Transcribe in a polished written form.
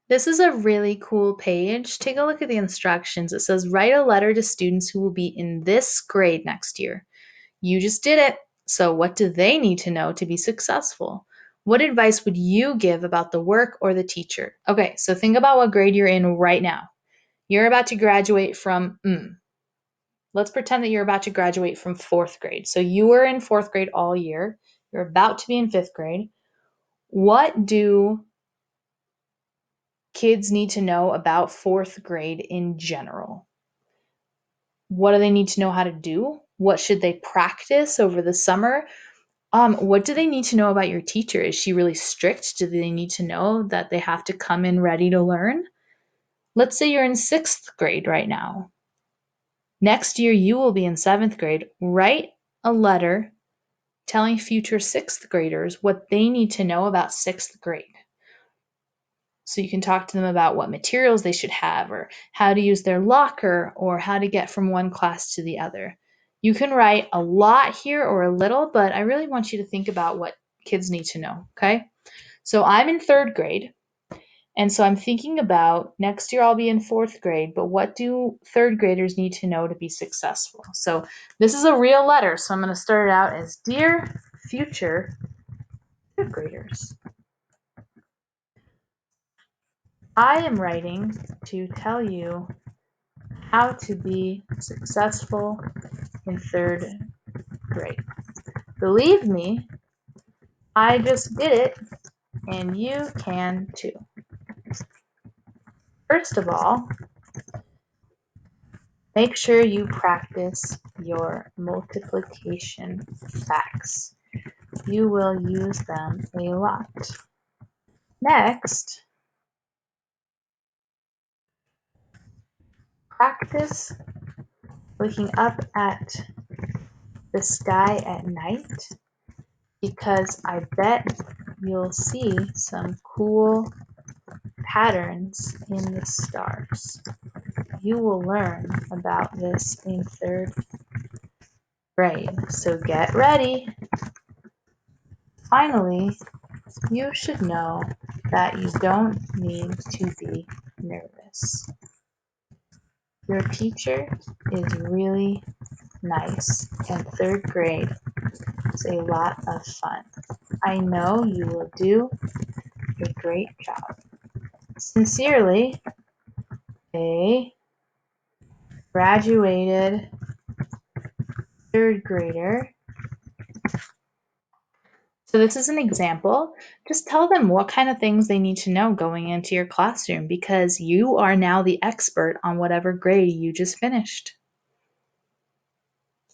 This is a really cool page. Take a look at the instructions. It says, write a letter to students who will be in this grade next year. You just did it. So, what do they need to know to be successful? What advice would you give about the work or the teacher? Okay, so think about what grade you're in right now. You're about to graduate from, let's pretend that you're about to graduate from fourth grade. So, you were in fourth grade all year. You're about to be in fifth grade. What do kids need to know about fourth grade in general? What do they need to know how to do? What should they practice over the summer? What do they need to know about your teacher? Is she really strict? Do they need to know that they have to come in ready to learn? Let's say you're in sixth grade right now. Next year, you will be in seventh grade. Write a letter telling future sixth graders what they need to know about sixth grade. So you can talk to them about what materials they should have, or how to use their locker, or how to get from one class to the other. You can write a lot here or a little, but I really want you to think about what kids need to know, okay? So I'm in third grade, and so I'm thinking about next year I'll be in fourth grade, but what do third graders need to know to be successful? So this is a real letter, so I'm going to start it out as Dear future third graders. I am writing to tell you how to be successful in third grade. Believe me, I just did it, and you can too. First of all, make sure you practice your multiplication facts. You will use them a lot. Next, practice looking up at the sky at night, because I bet you'll see some cool patterns in the stars. You will learn about this in third grade, so get ready. Finally, you should know that you don't need to be nervous. Your teacher is really nice, and third grade is a lot of fun. I know you will do a great job. Sincerely, a graduated third grader. So this is an example. Just tell them what kind of things they need to know going into your classroom, because you are now the expert on whatever grade you just finished.